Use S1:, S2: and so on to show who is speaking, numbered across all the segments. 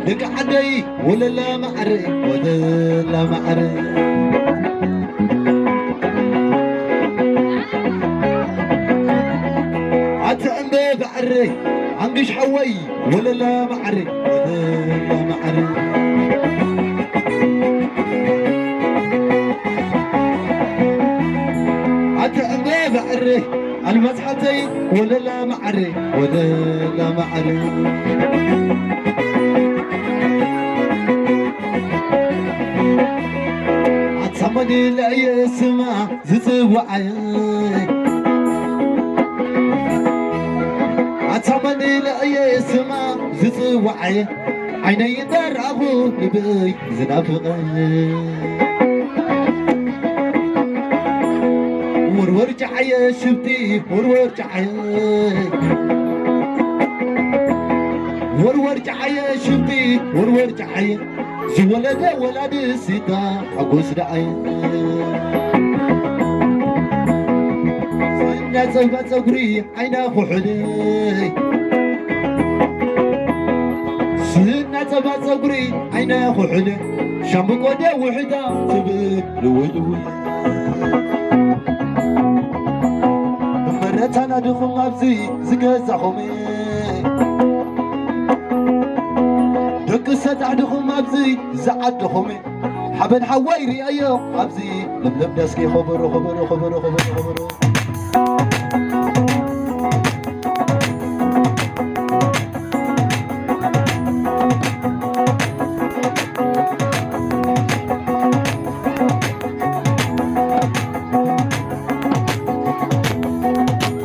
S1: لك عدي ولا لا معري ولا لا معري عتأمي بعري عنقش حوي ولا لا معري ولا لا معري عتأمي بعري المسحتي ولا لا معري ولا لا معري عتصمني لا يسمع زتوعي عتصمني لا يسمع زتوعي عيني درعبو لبي زنافقي ورور جعي شفتي ورور جعي ورور جعي شفتي ورور جعي زولد ولد سيدا عقوس رعي سنة صوبة صغري عينا خحلي سنة صوبة صغري عينا خحلي شامبك ودا وحدا تبت لوي لوي مرتنا دخم أبزي زقزخمي دك ستعدخم أبزي زعدخمي حبن حويري أيو أبزي لملم ناسكي خبر خبر خبر خبر خبر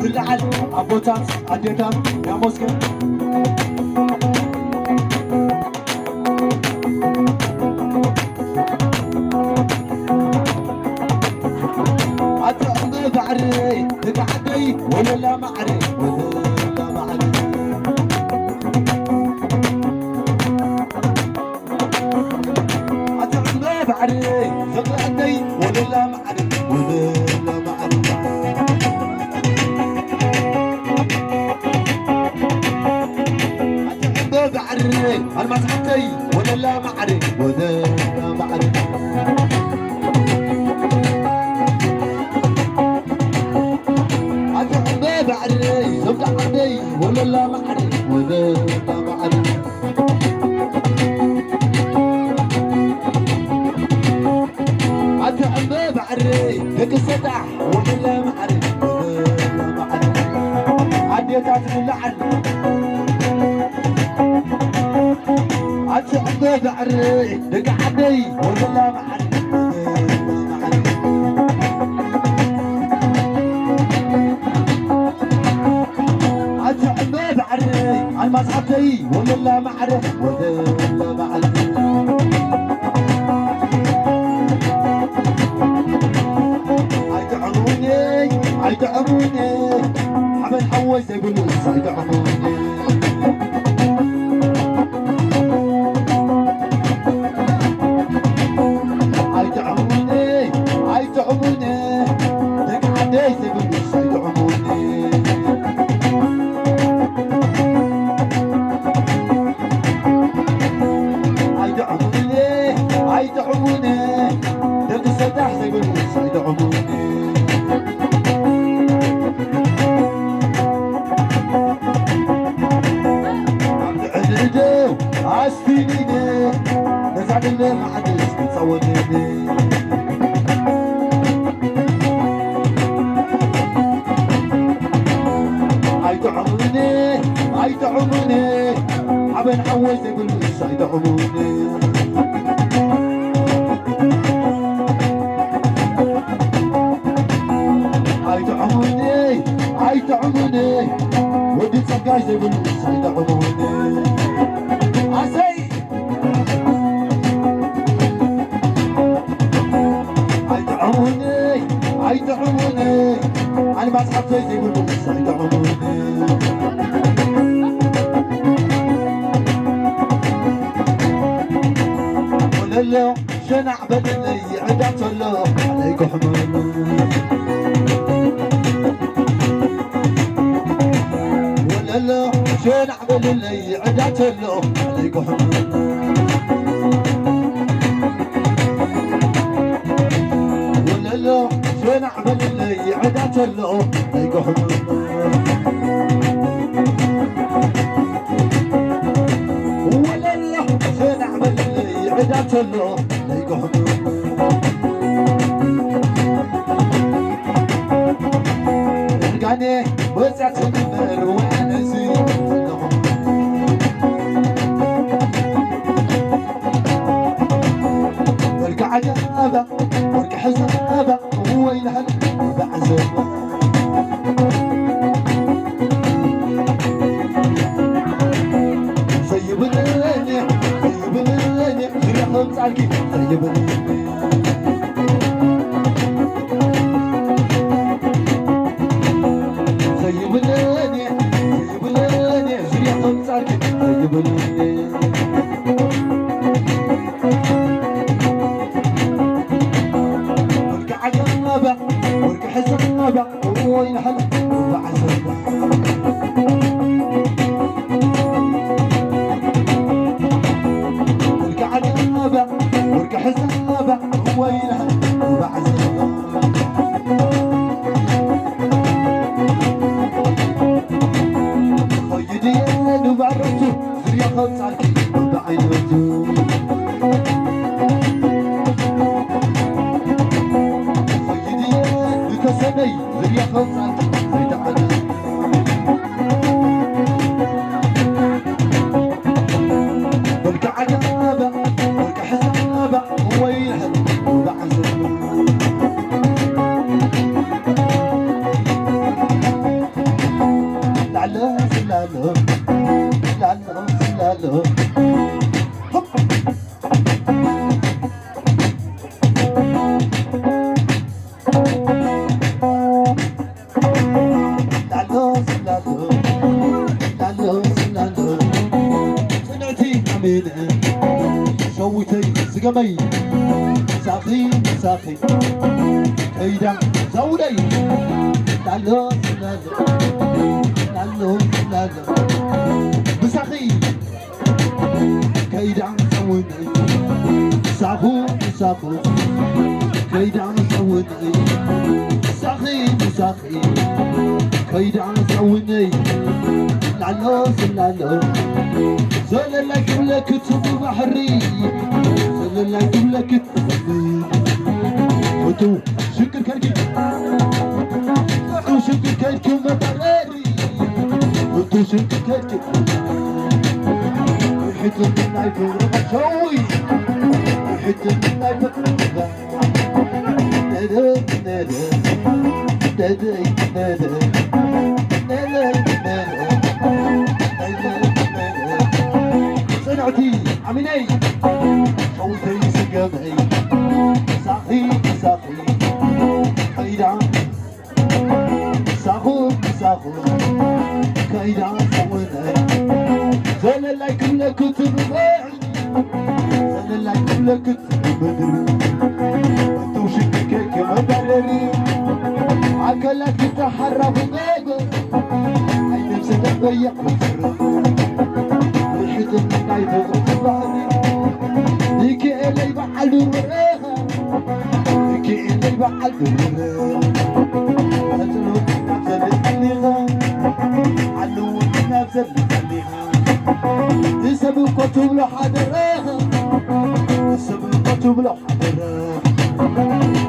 S1: كل عالم أبوتات أديتات يا مسكن بعري تقعدي ولا لا معري ولا لا معري أتعب بعري تقعدي ولا لا معري ولا لا معري أتعب بعري المسحتي ولا لا معري ولا لا معري بعري زبط عدي ولا لا معري ولا لا معري عتعب بعري لك السدح ولا لا معري ولا لا معري عديتات اللعن عتعب بعري لك عدي ولا لا معري المسحتي ولا لا معرف ولا لا معرف عيدعموني حبل حوي زي بلوس عيدعموني عيدعموني دق عدي زي بلوس عيدعموني عيدعموني دق السداح زي بلوس عيدعموني عدعدو عاستينيني نزعل اللي ما حدش بتصورني عيدعموني عيدعموني حبن حوي زي بلوس عيدعموني عيدعموني ودي تسقاش زي بلوس عيدعموني عسي عيدعموني عيدعموني أنا ما أصحاب زي بلوس عيدعموني ولا لا شنع بدني عدت الله عليك حمامي ولا لا شو نعمل اللي عدات له عليك حمد ولا لا شو نعمل اللي عدات له عليك حمد ولا لا شو نعمل اللي عدات له عليك حمد رجعني وسعت النمر وانا زين ورك عجابة ورك حزابة وين هل بعزبة سيبني سيبني في خمس عالكي سيبني ورك عجابة ورك حزابة وين هل بعزبة ورك عجابة ورك حزابة وين هل بعزبة خيدي انا بعرفته زريا خلص عليك بعينته سني زريا خلص عليك زيد على ورك عجابة ورك حسابة وين هل بعزبة لعلا سلالة لعلا سلالة شويتي زقمي ساقي ساقي كيدا زولي لالو لالو لالو لالو بساقي كيدا زولي ساقو ساقو كيدا زولي ساقي ساقي كيدا زولي لالو لالو زل لك لك تبو بحري زل لك لك تبو وتو شكر كركي وتو شكر كركي مطراري وتو شكر كركي وحيت من نايف شوي وحيت من نايف نادى نادى نادى نادى نادى صنعتي عميني شوتي سقمي ساقي ساقي قيدا ساقو ساقو قيدا سويني زل لك لك تبغي زل لك لك تبغي انتو شكك مبرري عقلك تحرك بيبي عين نفسك تضيق ليك اللي بعل وريها ليك اللي بعل وريها هاتلو نفس اللي خليها علو نفس اللي خليها يسبب كتب له حضرها يسبب كتب له حضرها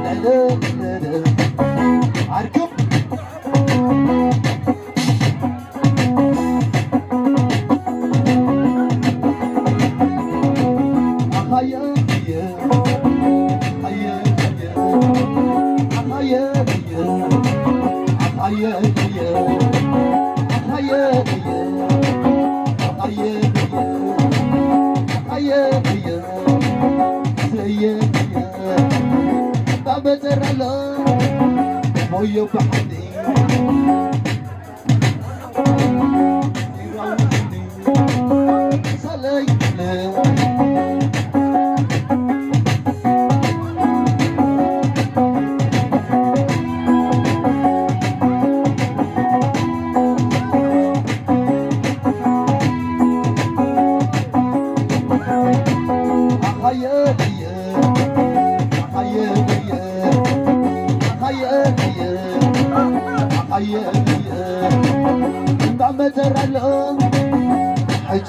S1: لا لا لا لا عركب Moyo bahani, salay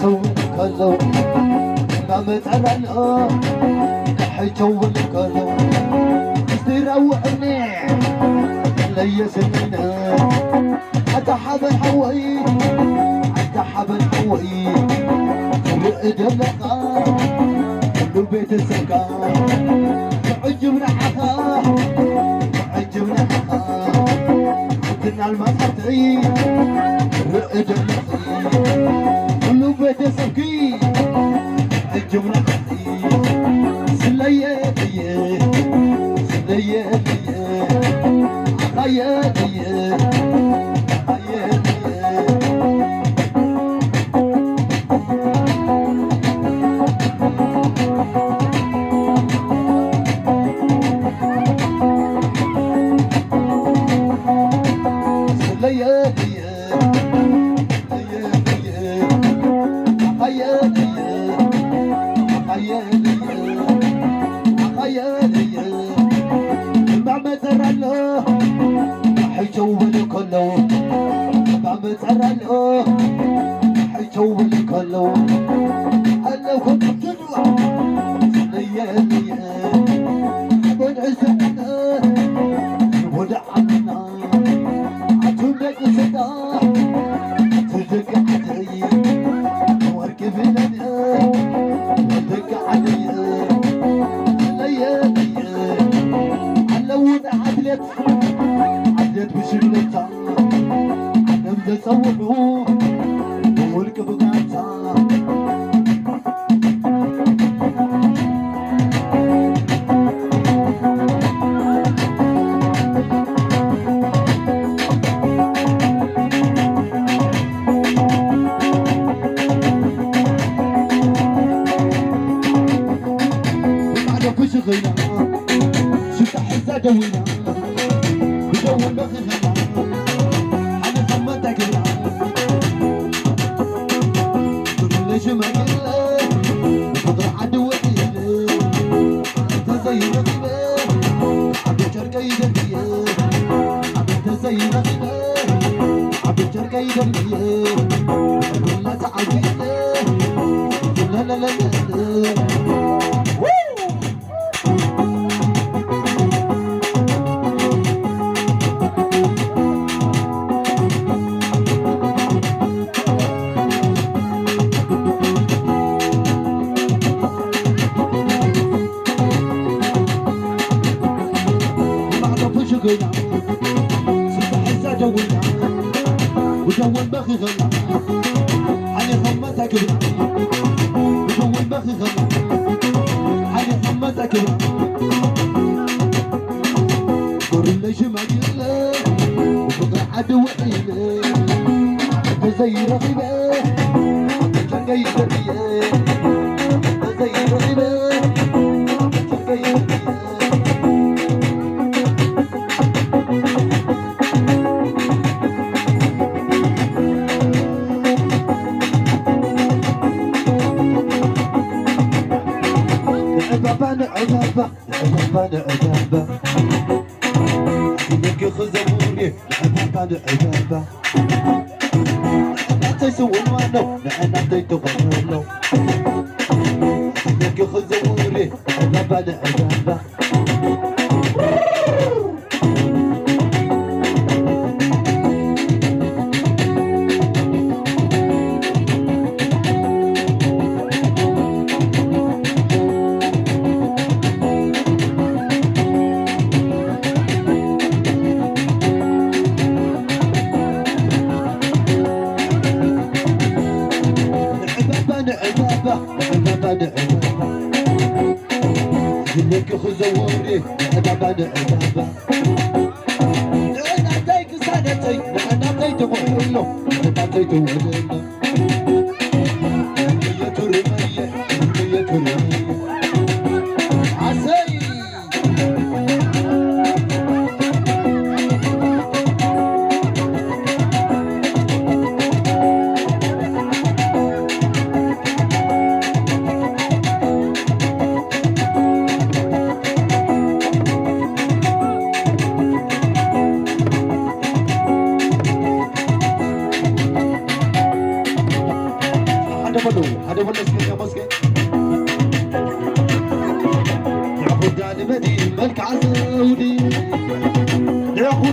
S1: حيتون كلو ما متعرنا حيتون كلو استروعني لي سنينا حتى حبل حوي حتى حبل حوي رقد اللقا كل بيت السكان عجبنا حقا عجبنا حقا كنا المصرتي رقد اللقا كل بيت السكين عجبنا حقي سليالي سليالي عيالي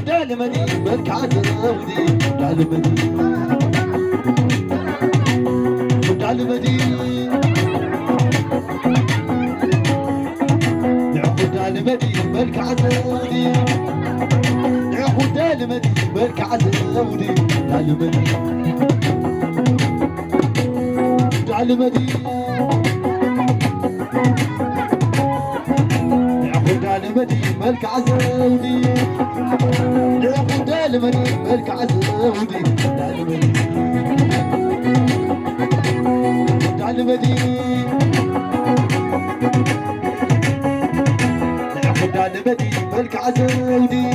S1: دالمدي ملك عزودي دالمدي دالمدي نعقد دالمدي ملك عزودي نعقد دالمدي ملك عزودي دالمدي دالمدي نعقد دالمدي ملك عزودي نعقد دالمدي ملك عزودي دالمدي دالمدي نعقد دالمدي ملك عزودي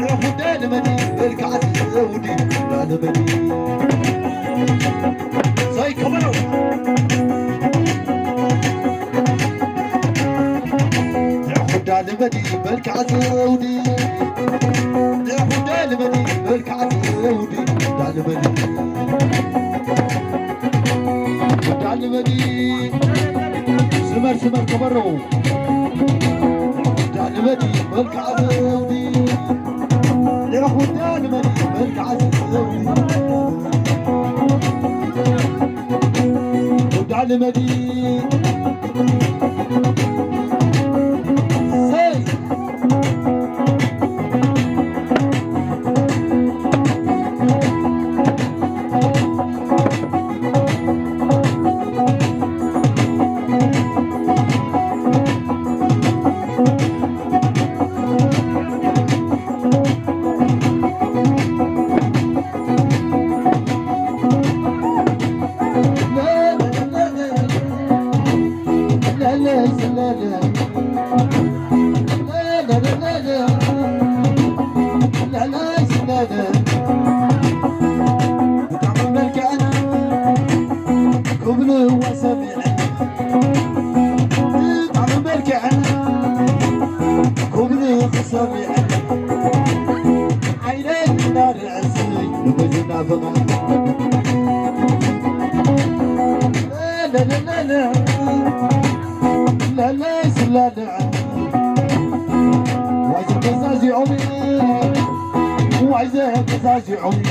S1: نعقد دالمدي ملك عزودي دالمدي زي كمان نعقد دالمدي ملك عزودي نعقد دالمدي ملك عزودي دالمدي دالمدي سمر سمر كبرو دالمدي ملك عزودي نعقد دالمدي ملك عزودي دالمدي وعايزة قزازي عمي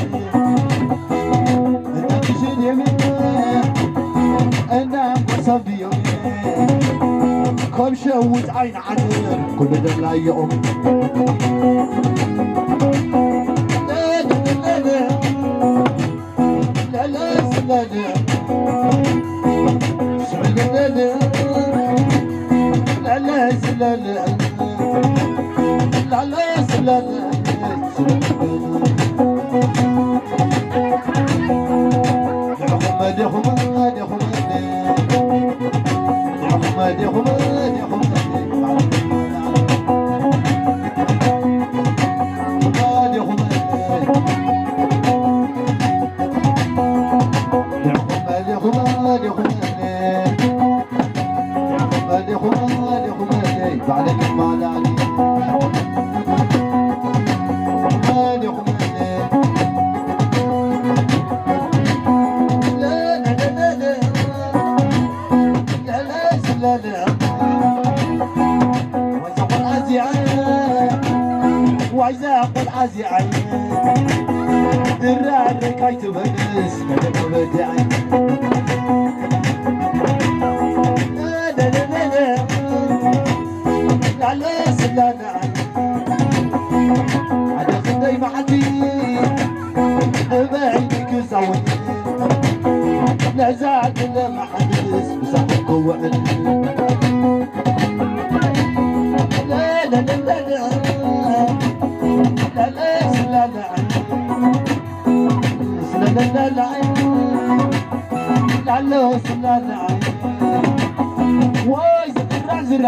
S1: انت تجين يمين انا مصاب يومي كل شوت عين عدل كل دم لا يوم لا لا لا لا لا لا لا لا لا لا لا يا حماد يا حماد يا حماد يا حماد يا حماد يا حماد يا حماد يا حماد يا حماد يا حماد يا حماد بعدك ما علي وعايزة أقول عزي عين الرعد كاي تبنس كدك بدعي لا لا لا لا لا لا لا لا عدا خدي معدي بعيدك زود لا زاد لا محدث بصحك قوة لا لا لا لا لا لا لا لا لا لعله سلال وايز الرازر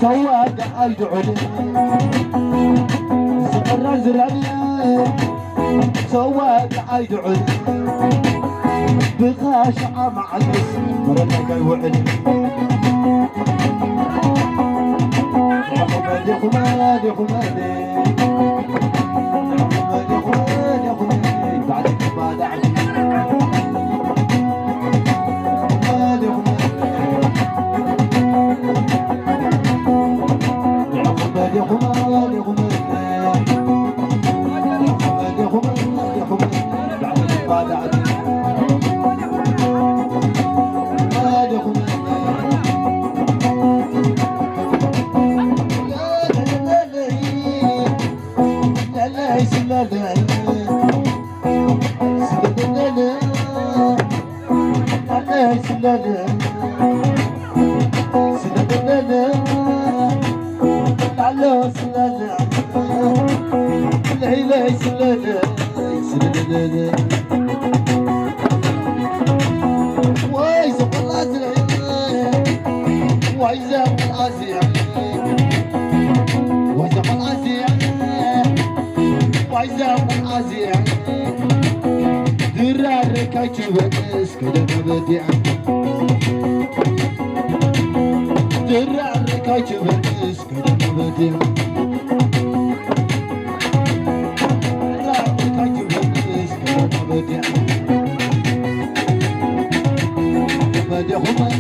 S1: تواد عيد علي الرازر تواد عيد علي بغاشع مع الاسم مرنا قال وعلي يا حماد يا حماد يا حماد يا حماد سلالة سلالة على سلالة العيلة سلالة سلالة ويزق الأزرع ويزق الأزرع ويزق الأزرع ويزق الأزرع درارك عجبنس كده بديع درارك عجبنس كده بديع درارك عجبنس كده بديع بديع بديع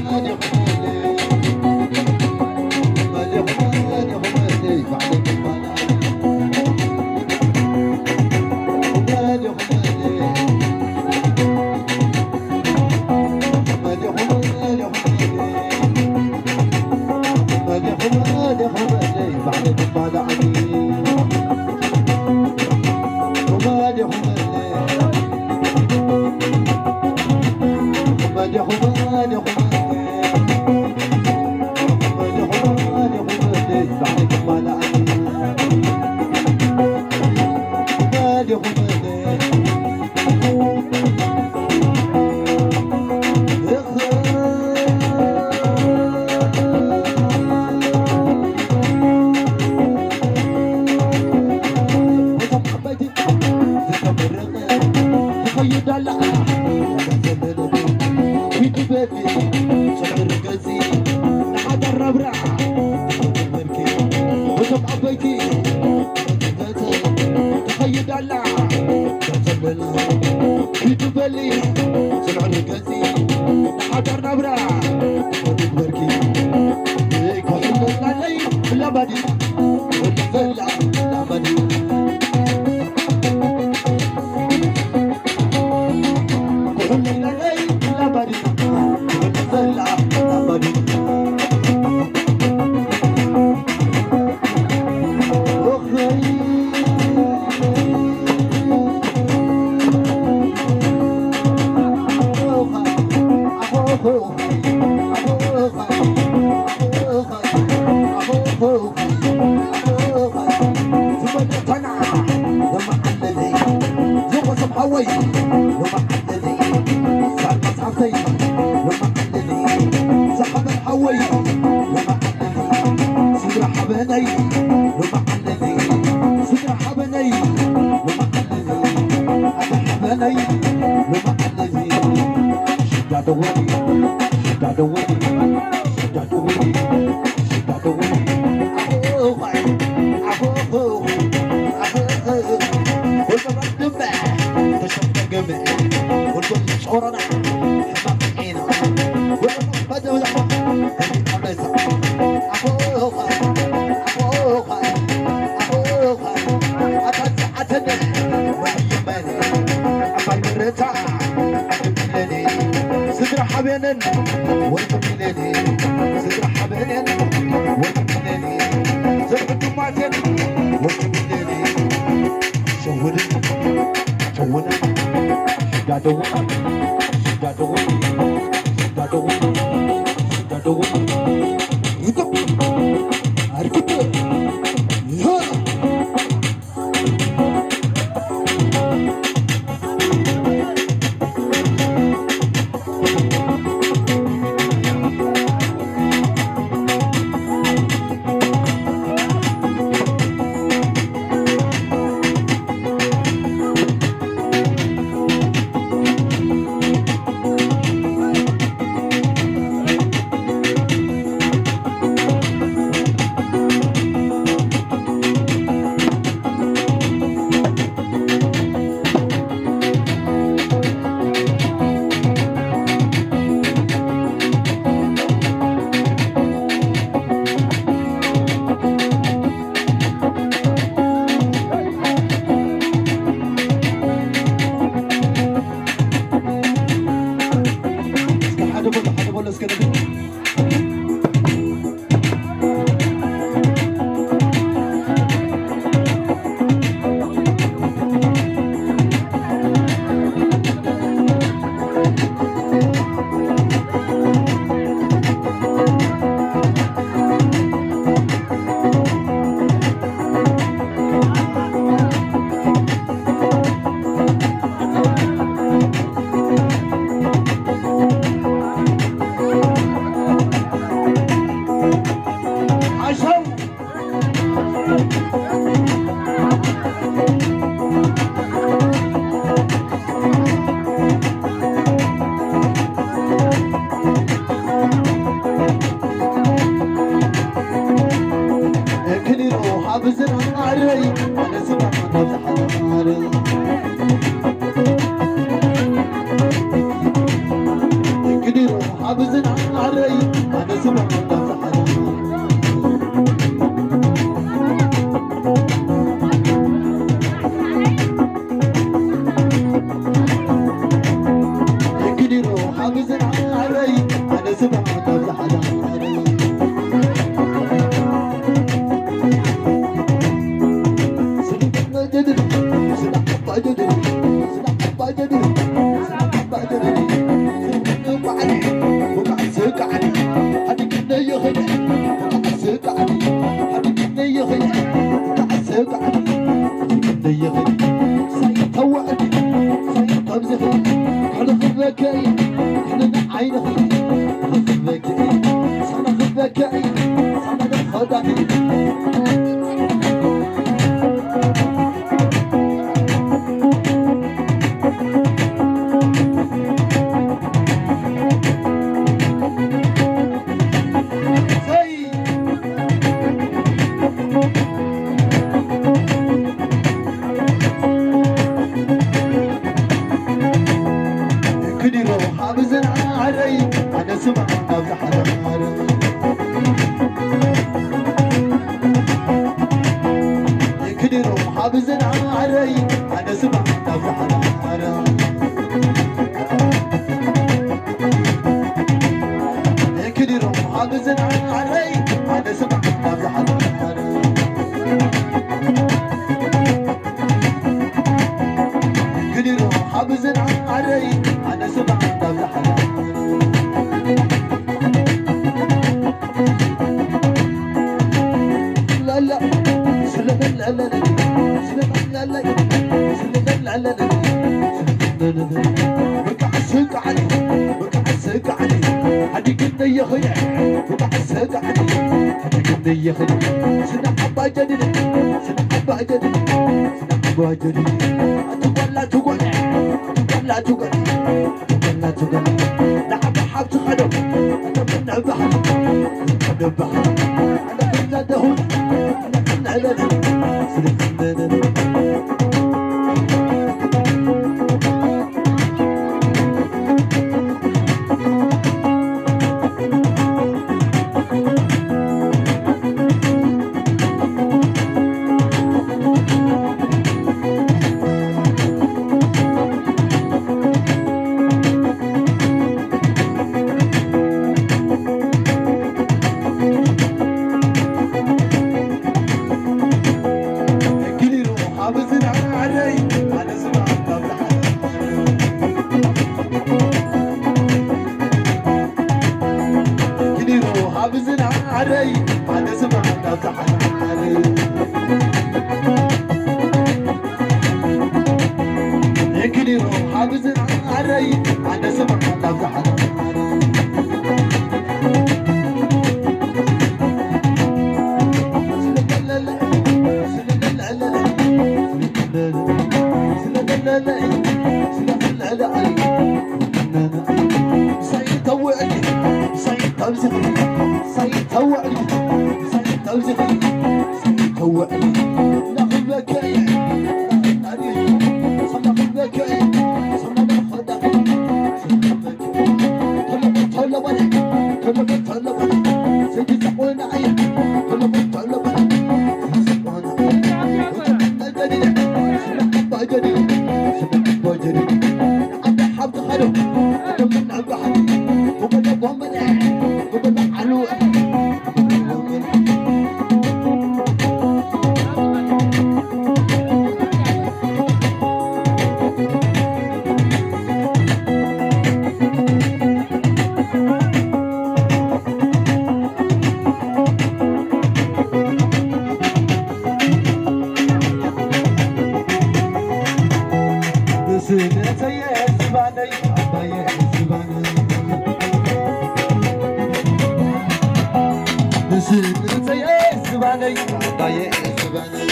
S1: زباني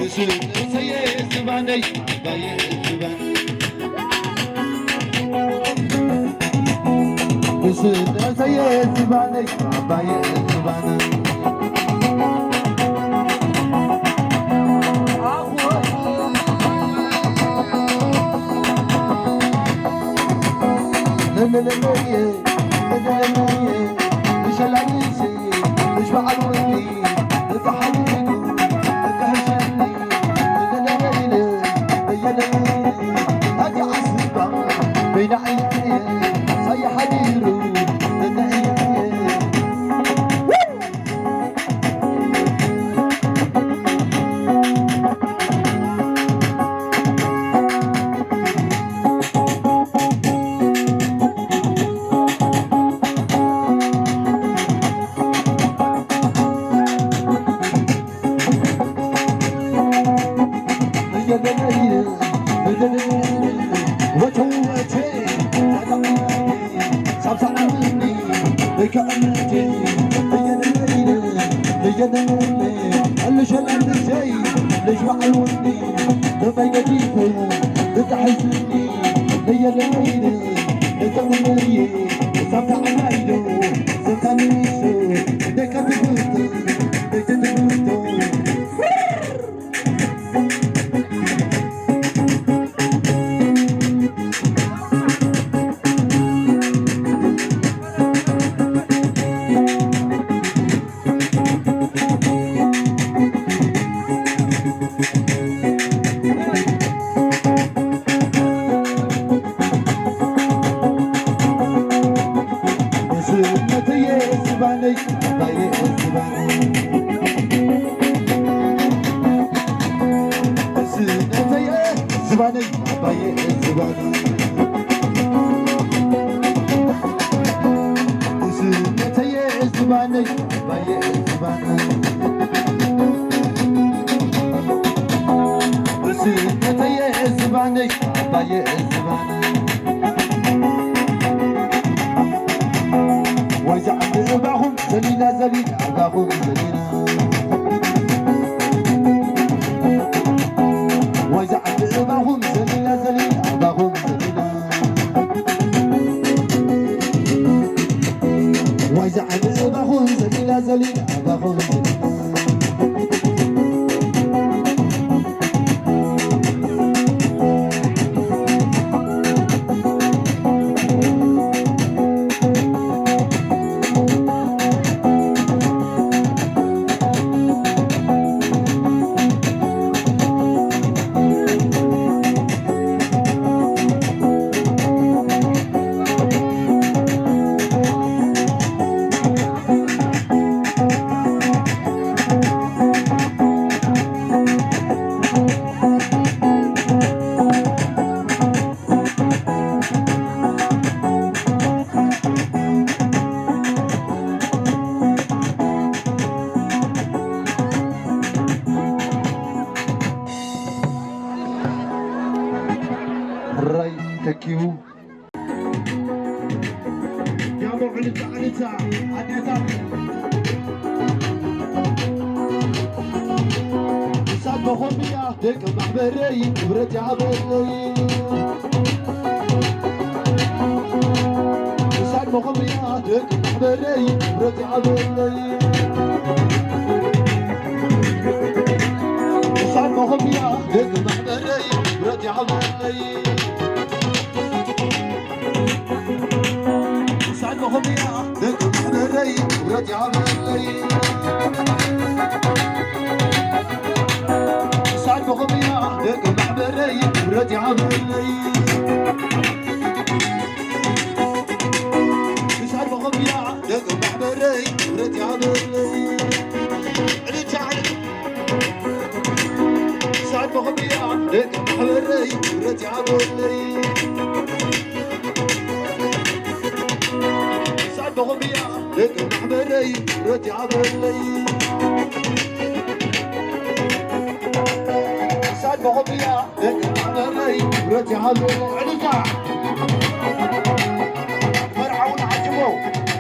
S1: سيد زباني باي زباني سيد زباني باي زباني لا لا لا مش العيسى مش مع الودي تحديده تهشني لا لا لا يا لا هادي عصبة بين عيني صيح حديرو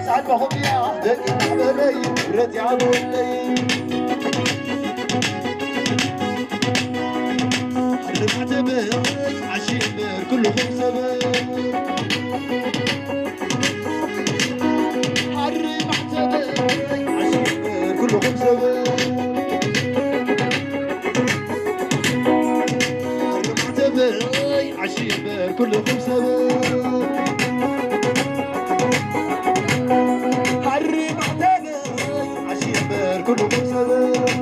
S1: تعلمهم يا دقي عملي رتي عملي حرم عتبي عشيمر كلهم سبب حرم عتبي عشيمر كلهم سبب حرم عتبي عشيمر كلهم سبب حرم عتبي عشيمر كلهم سبب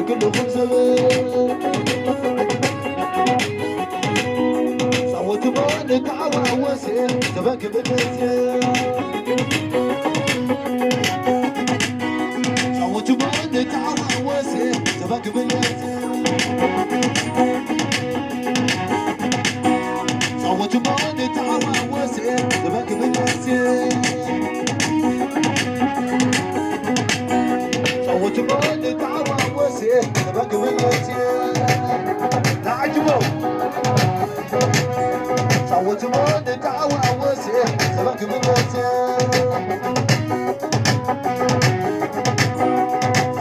S1: كله خمسة صوت بالك عواوسي تباك بالنسيان صوت بالك عواوسي تباك بالنسيان صوت بالك عواوسي تباك بالنسيان صوت بالك عواوسي تباك بالنسيان لا عجبوا صوت بالك عواوسي تباك بالنسيان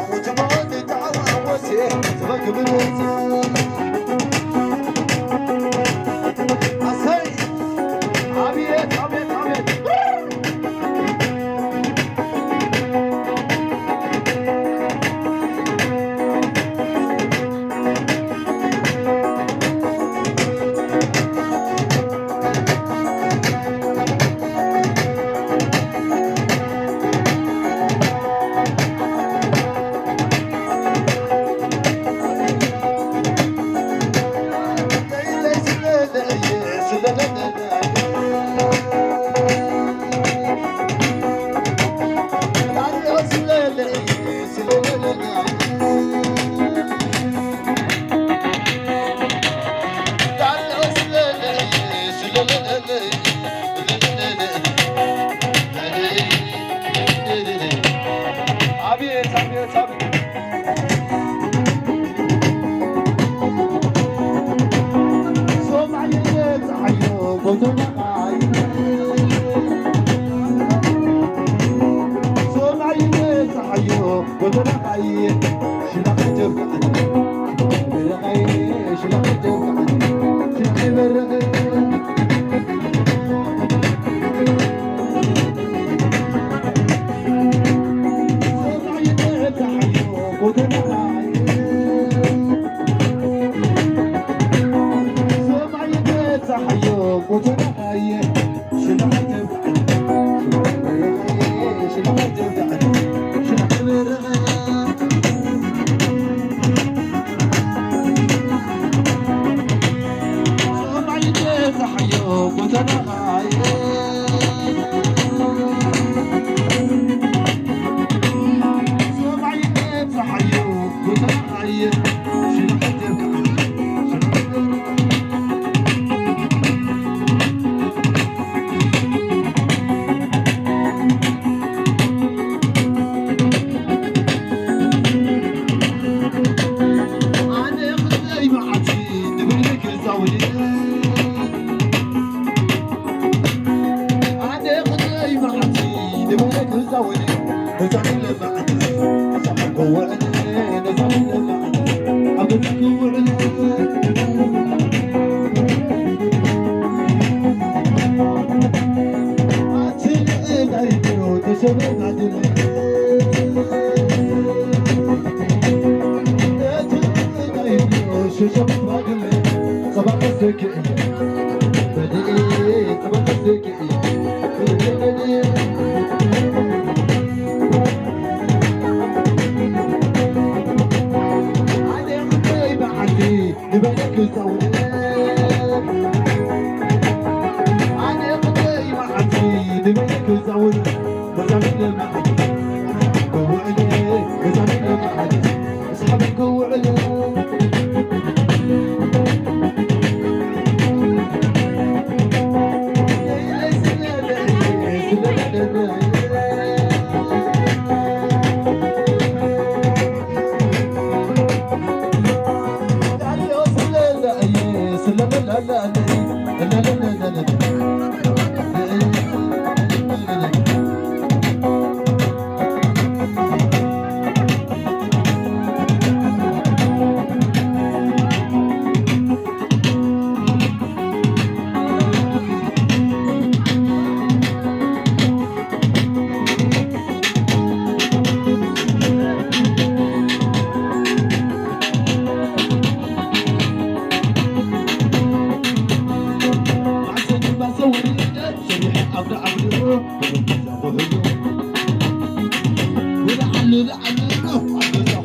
S1: صوت بالك عواوسي تباك بالنسيان أسي عبيد عبيد عبيد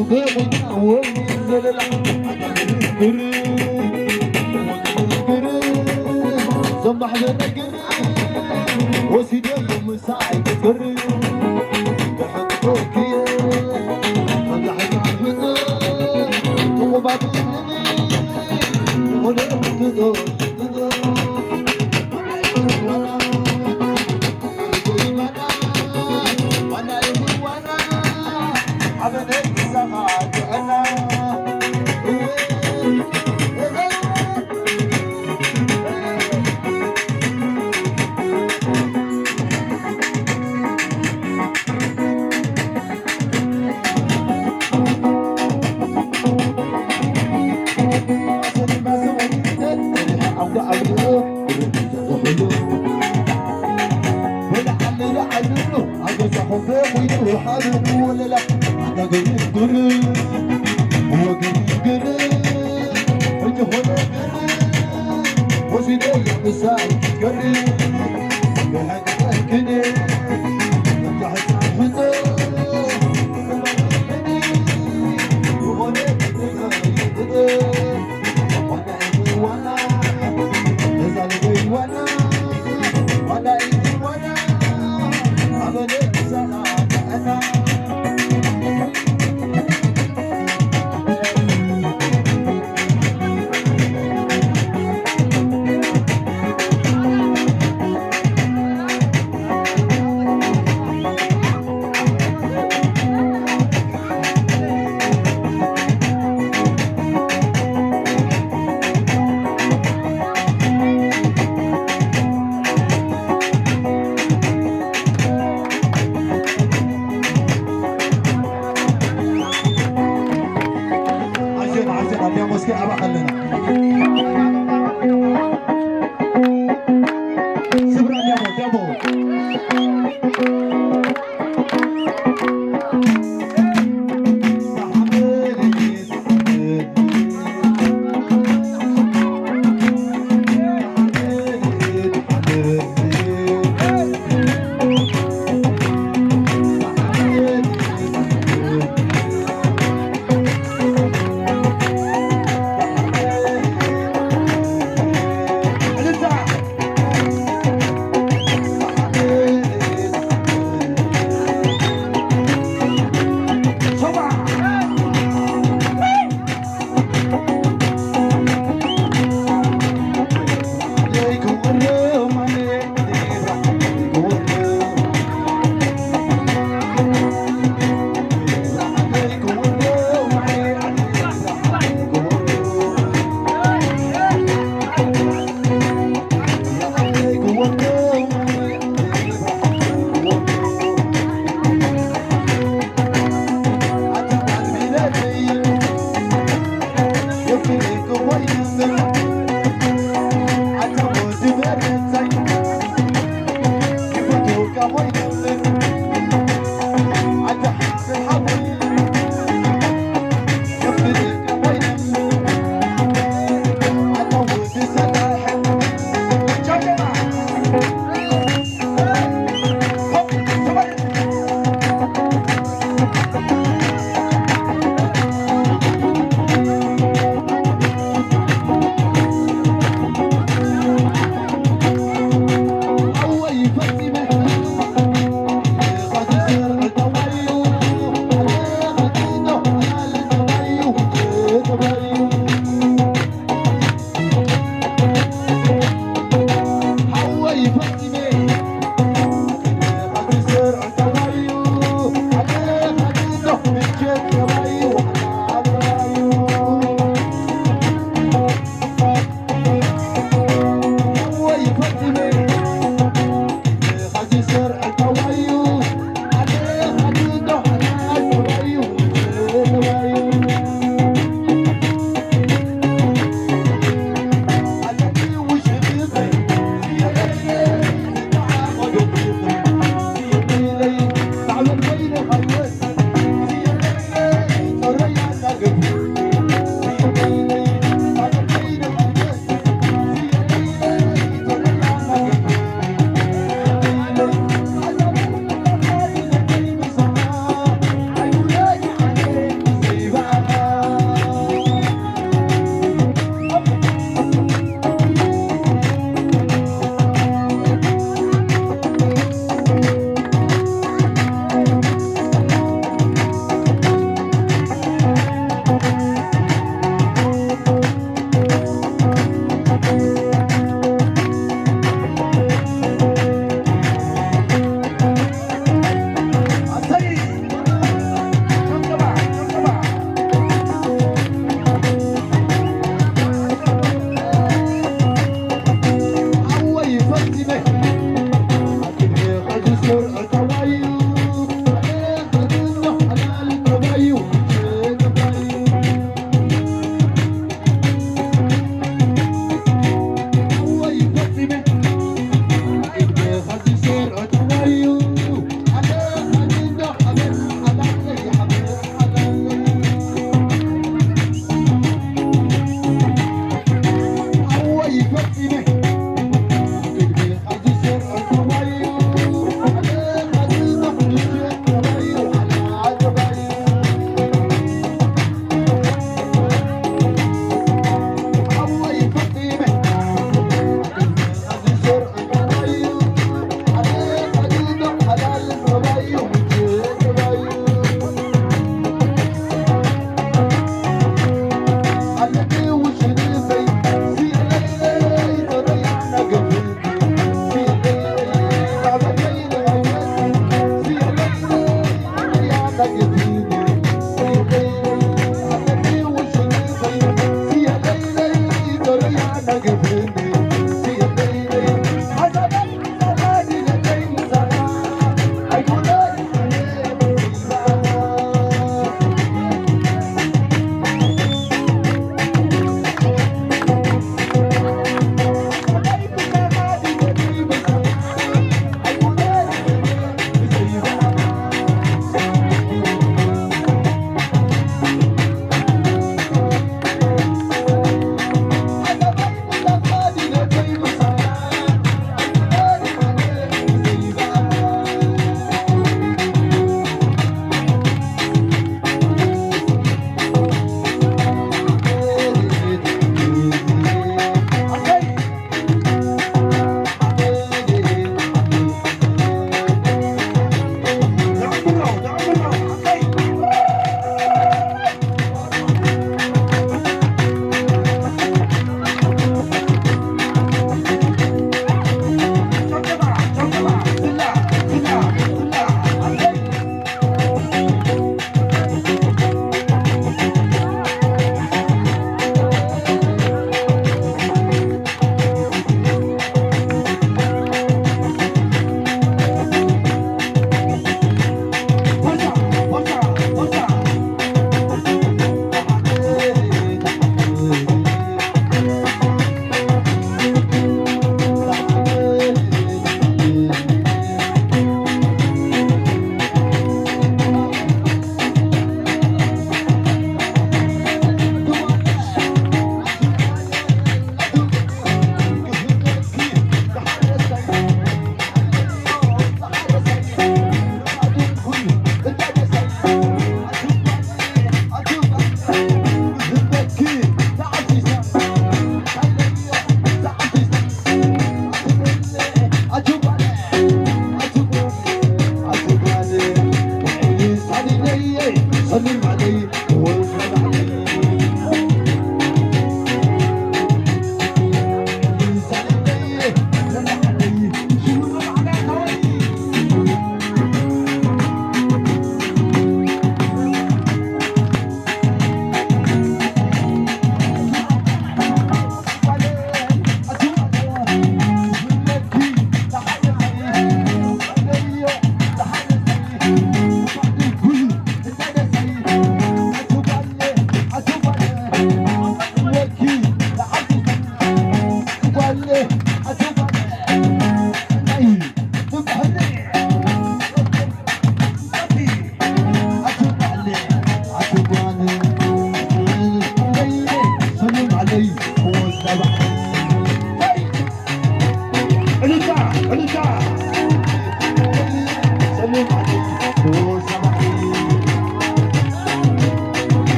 S1: خبيبي وين ينزل سمح بالنقر وسيدي يوم ساعي تقر بحبك يا فتحت عالمزار وبعد ولو تدور ولا لا انا قريب قريب هو قريب قريب انت هنا قريب وسيدي مساعد قريب بهدف كده فتحت الحزن وغنيت وانا نزل بي وانا ايدي وانا عملت سنة انا عشان يا مسكين أبا خلينا سبران يا ابو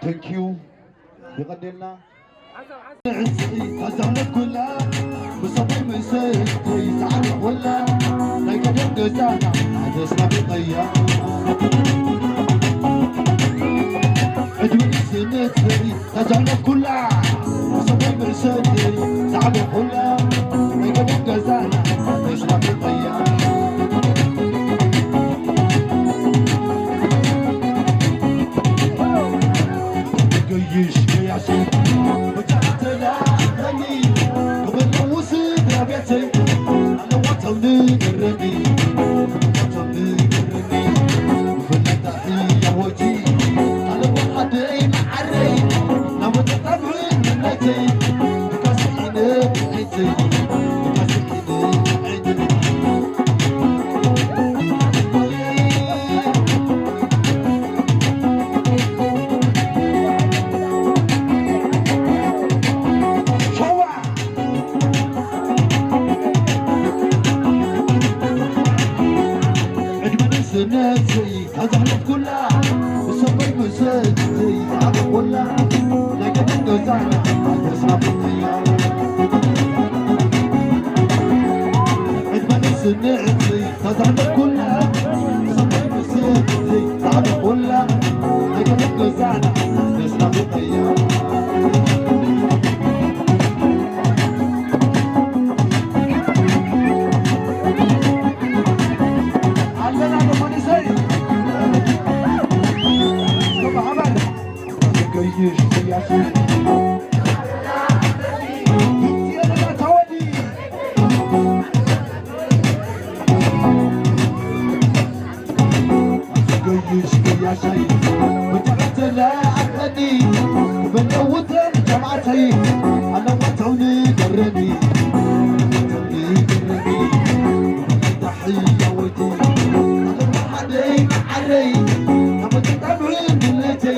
S1: ثانك يو يغني لنا خزانة كلها بصبي مسيتي تعرف ولا لا يقدر جزانا هذا اسمه بطيار ادوني سنتي خزانة كلها بصبي مسيتي تعرف ولا لا يقدر جزانا هذا اسمه بطيار قيش قياسي وجعت لا غني قبل وصل ربيتي انا وطني قرني وطني قرني وفي تحية وجهي انا وحدي معري لو تطبعي منتي بكاسيني بعيتي بكاسيني بعيتي ناسي هزعلت كلها وصبي مسجدي تعرف ولا لقد انقزعنا اسمع بالطيار عندما نسي هزعلت كلها وصبي مسجدي تعرف ولا لقد انقزعنا اسمع بالطيار قيش قياسي بنتي انا لا تودي قيش قياسي وجعت لا اغني وبنوت جمعتي انا وطني قرني وطني قرني تحية ودي انا وحدي معري لما تتابعين بلتي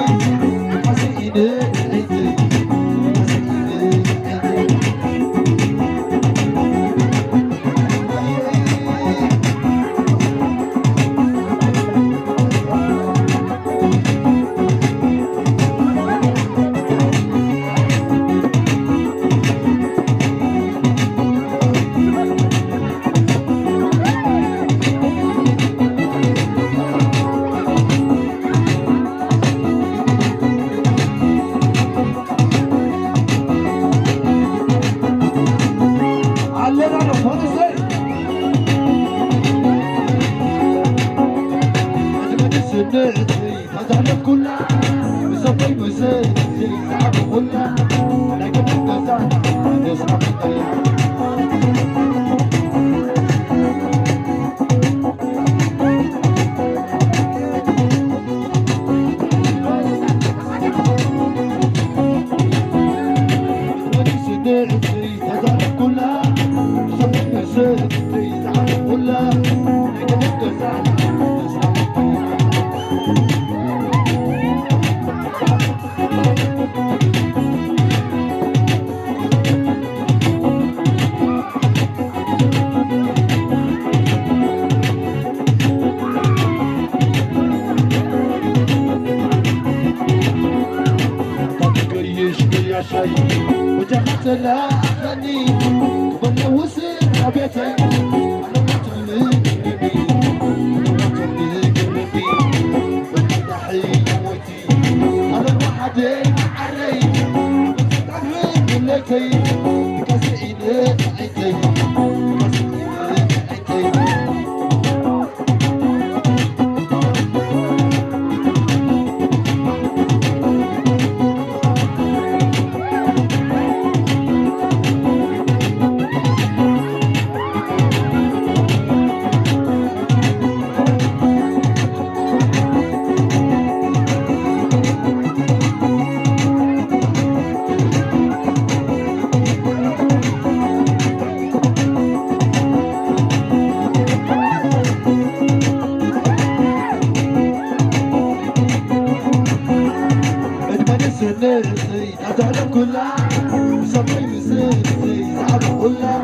S1: هزعلت كلها بصبي مسيتي تعرف ولا لكن انقزعنا نسمع بالطيار هزعلت كلها بصبي مسيتي تعرف ولا لكن انقزعنا نسمع بالطيار شيء وجعت لا أغني قبل وصل ربيتي أنا وطني قربي وطني قربي بالتحية وجهي أنا وحدي معري تعرفين بلتي بكاسيني بعيتي بكاسيني بعيتي هزعلت كلها وصبي مسيتي تعرف ولا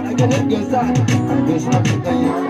S1: لقد انقزعنا نسمع بالطيار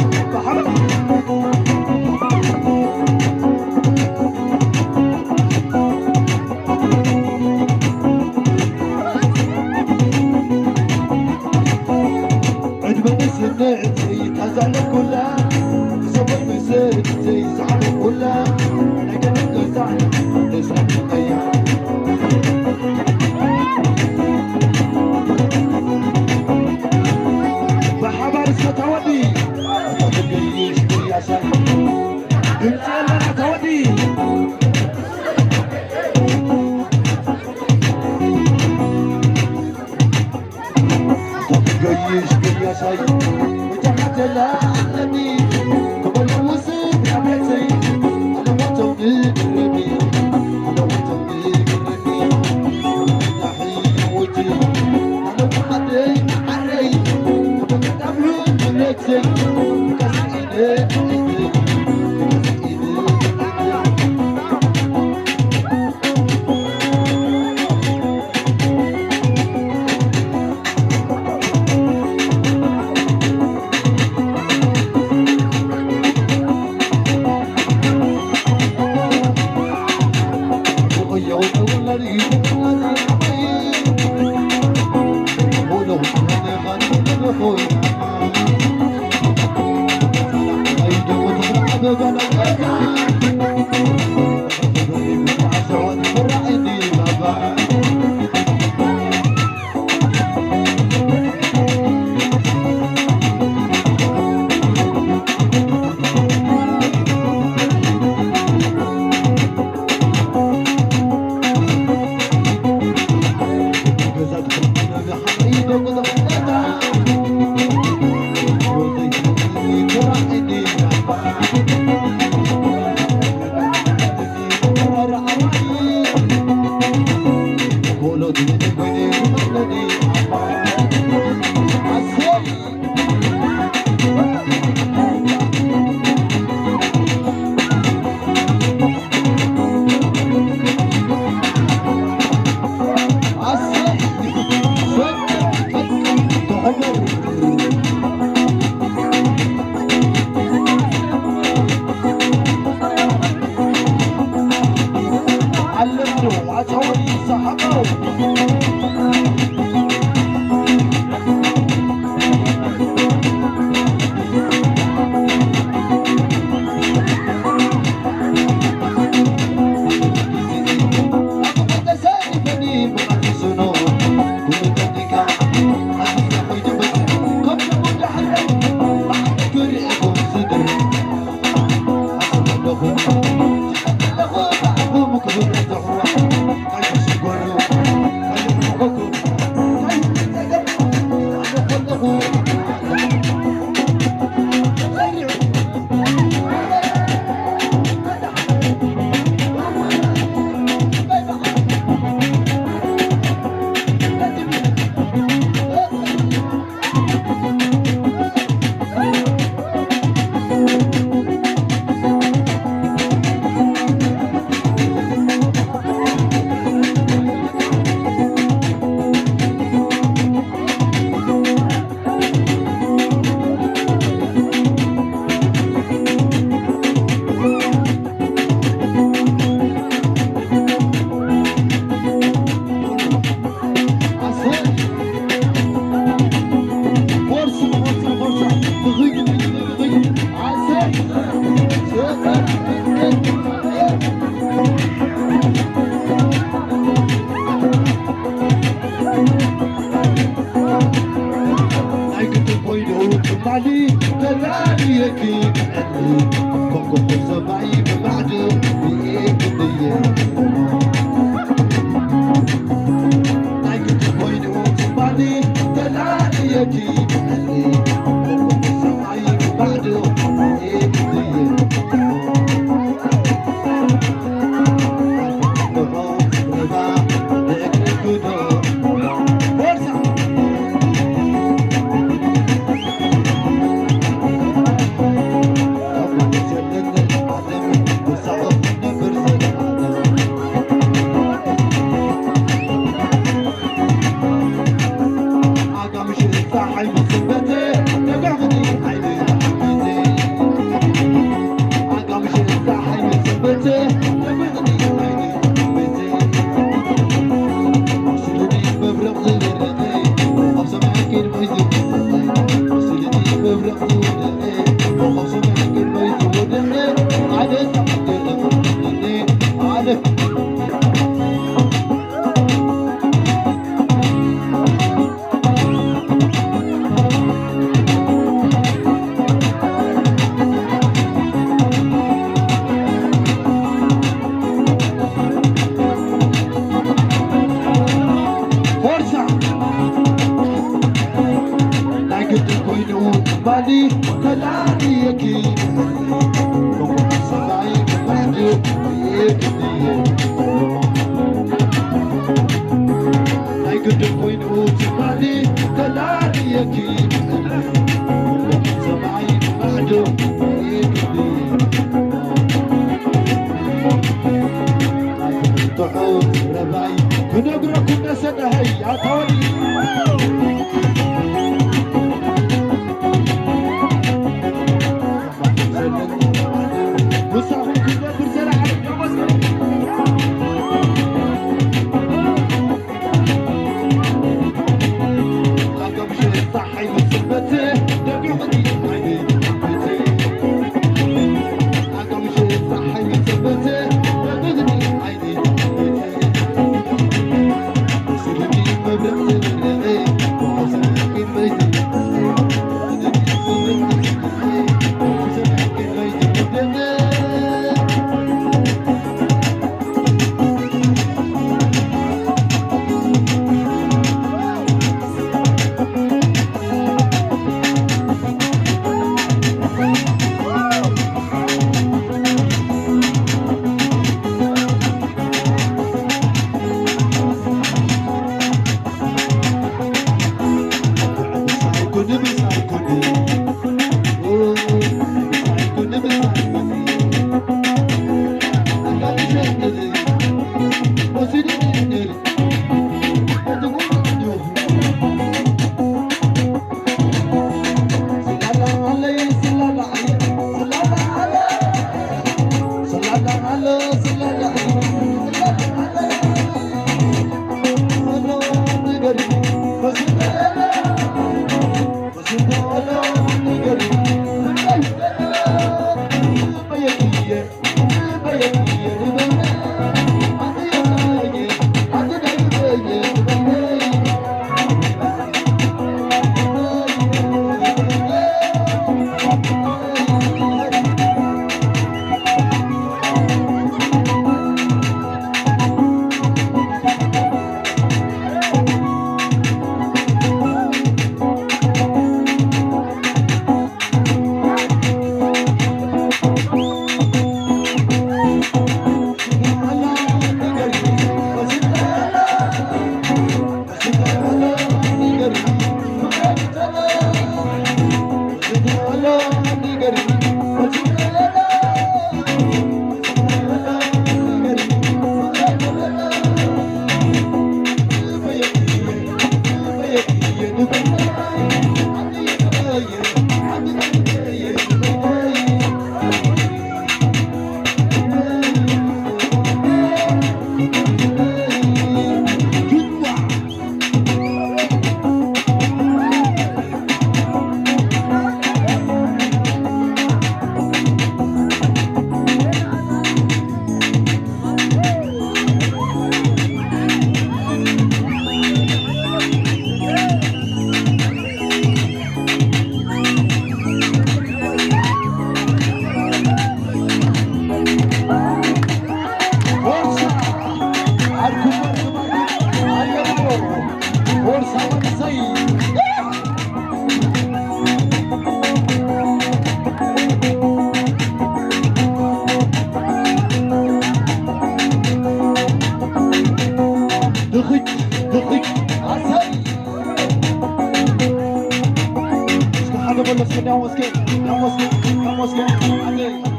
S1: هذا بقول لك نموسكي نموسكي نموسكي